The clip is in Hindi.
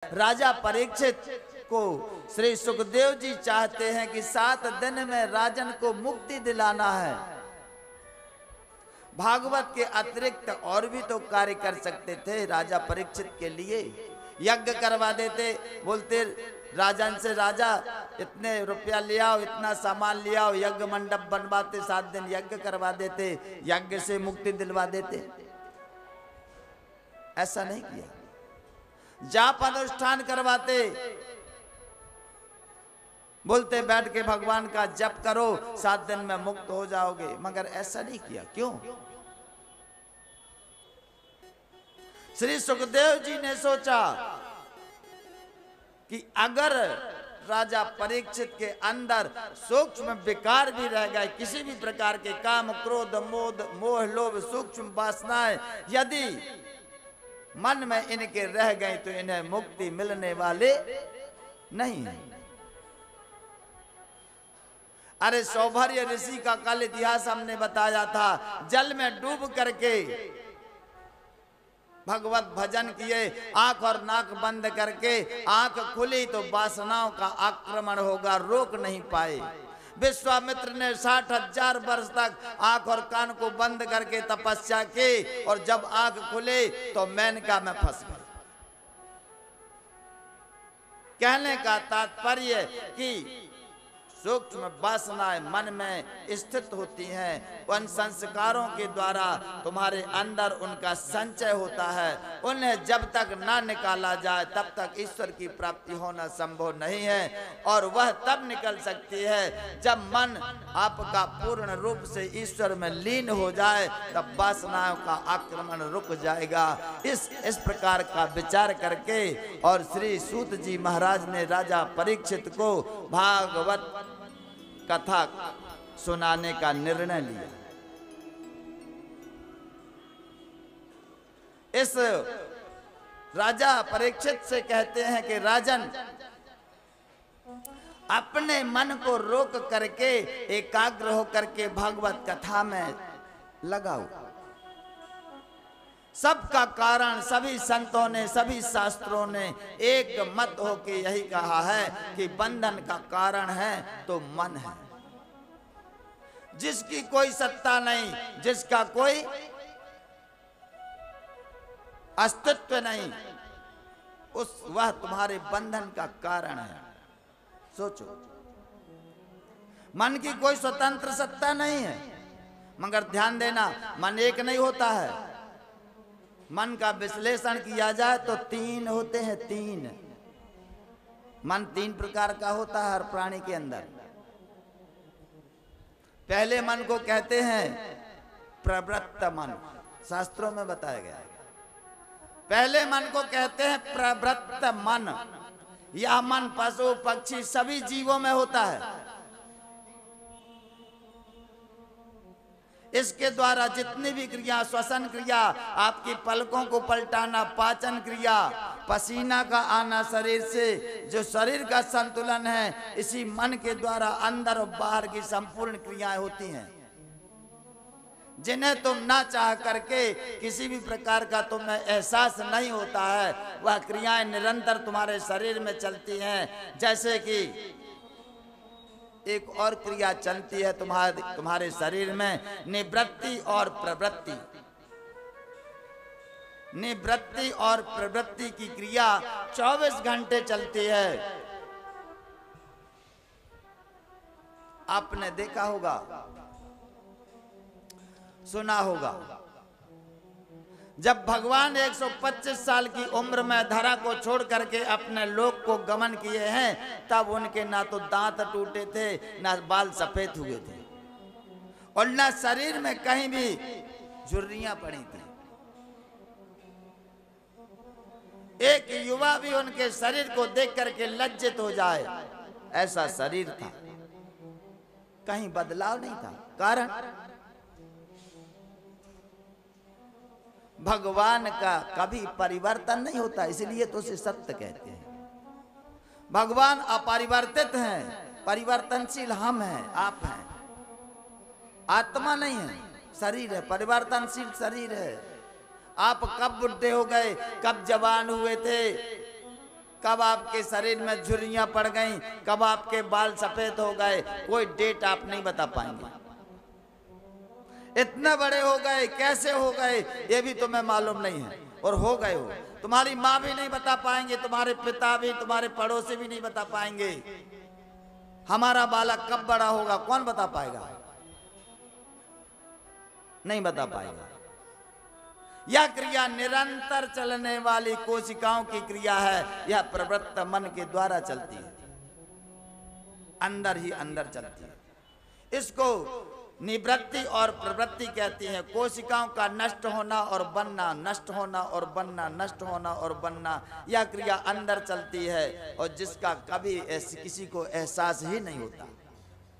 राजा परीक्षित को श्री सुखदेव जी चाहते हैं कि 7 दिन में राजन को मुक्ति दिलाना है। भागवत के अतिरिक्त और भी तो कार्य कर सकते थे। राजा परीक्षित के लिए यज्ञ करवा देते, बोलते राजन से, राजा इतने रुपया ले आओ, इतना सामान ले आओ, यज्ञ मंडप बनवाते, 7 दिन यज्ञ करवा देते, यज्ञ से मुक्ति दिलवा देते। ऐसा नहीं किया। जाप अनुष्ठान करवाते, बोलते बैठ के भगवान का जप करो, 7 दिन में मुक्त हो जाओगे, मगर ऐसा नहीं किया। क्यों? श्री सुखदेव जी ने सोचा कि अगर राजा परीक्षित के अंदर सूक्ष्म विकार भी रह गए, किसी भी प्रकार के काम, क्रोध, मोह, लोभ, सूक्ष्म वासनाएं यदि मन में इनके रह गए तो इन्हें मुक्ति मिलने वाले नहीं है। अरे सौभर्य ऋषि का कल इतिहास हमने बताया था। जल में डूब करके भगवत भजन किए, आंख और नाक बंद करके, आंख खुली तो वासनाओं का आक्रमण होगा, रोक नहीं पाए। विश्वामित्र ने 60,000 वर्ष तक आंख और कान को बंद करके तपस्या की, और जब आंख खुले तो मेनका में फंस गए। कहने का तात्पर्य कि सूक्ष्म वासनाएं मन में स्थित होती हैं, उन संस्कारों के द्वारा तुम्हारे अंदर उनका संचय होता है। उन्हें जब तक ना निकाला जाए तब तक ईश्वर की प्राप्ति होना संभव नहीं है, और वह तब निकल सकती है जब मन आपका पूर्ण रूप से ईश्वर में लीन हो जाए, तब वासनाओं का आक्रमण रुक जाएगा। इस प्रकार का विचार करके और श्री सूत जी महाराज ने राजा परीक्षित को भागवत कथा सुनाने का निर्णय लिया। इस राजा परीक्षित से कहते हैं कि राजन, अपने मन को रोक करके एकाग्र होकर के भागवत कथा में लगाओ। सबका कारण सभी संतों ने, सभी शास्त्रों ने एक मत होके यही कहा है कि बंधन का कारण है तो मन है। जिसकी कोई सत्ता नहीं, जिसका कोई अस्तित्व नहीं, वह तुम्हारे बंधन का कारण है। सोचो, मन की कोई स्वतंत्र सत्ता नहीं है, मगर ध्यान देना, मन एक नहीं होता है। मन का विश्लेषण किया जाए तो 3 होते हैं, 3 मन 3 प्रकार का होता है हर प्राणी के अंदर। पहले मन को कहते हैं प्रवृत्त मन, शास्त्रों में बताया गया है। पहले मन को कहते हैं प्रवृत्त मन। यह मन पशु पक्षी सभी जीवों में होता है। इसके द्वारा जितनी भी क्रिया, श्वसन क्रिया, आपकी पलकों को पलटाना, पाचन क्रिया, पसीना का आना शरीर से, जो शरीर का संतुलन है, इसी मन के द्वारा अंदर और बाहर की संपूर्ण क्रियाएं होती हैं, जिन्हें तुम ना चाह करके किसी भी प्रकार का तुम्हें एहसास नहीं होता है। वह क्रियाएं निरंतर तुम्हारे शरीर में चलती हैं। जैसे कि एक और क्रिया चलती है तुम्हारे शरीर में, निवृत्ति और प्रवृत्ति। निवृत्ति और प्रवृत्ति की क्रिया 24 घंटे चलती है। आपने देखा होगा, सुना होगा, जब भगवान 125 साल की उम्र में धरा को छोड़ करके अपने लोक को गमन किए हैं, तब उनके ना तो दांत टूटे थे, ना बाल सफेद हुए थे, और ना शरीर में कहीं भी झुर्रियां पड़ी थी। एक युवा भी उनके शरीर को देख करके लज्जित हो जाए, ऐसा शरीर था, कहीं बदलाव नहीं था। कारण भगवान का कभी परिवर्तन नहीं होता, इसलिए तो उसे सत्य कहते हैं। भगवान अपरिवर्तित हैं, परिवर्तनशील हम हैं, आप हैं। आत्मा नहीं है, शरीर है, परिवर्तनशील शरीर है। आप कब बुढ़े हो गए, कब जवान हुए थे, कब आपके शरीर में झुर्रियां पड़ गईं, कब आपके बाल सफेद हो गए, कोई डेट आप नहीं बता पाएंगे। इतने बड़े हो गए, कैसे हो गए ये भी तुम्हें मालूम नहीं है, और हो गए हो। तुम्हारी माँ भी नहीं बता पाएंगे, तुम्हारे पिता भी, तुम्हारे पड़ोसी भी नहीं बता पाएंगे। हमारा बालक कब बड़ा होगा कौन बता पाएगा? नहीं बता पाएगा। यह क्रिया निरंतर चलने वाली कोशिकाओं की क्रिया है। यह प्रवृत्त मन के द्वारा चलती है, अंदर ही अंदर चलती है। इसको निवृत्ति और प्रवृत्ति कहती हैं। कोशिकाओं का नष्ट होना और बनना, नष्ट होना और बनना, नष्ट होना और बनना, यह क्रिया अंदर चलती है, और जिसका कभी किसी को एहसास ही नहीं होता।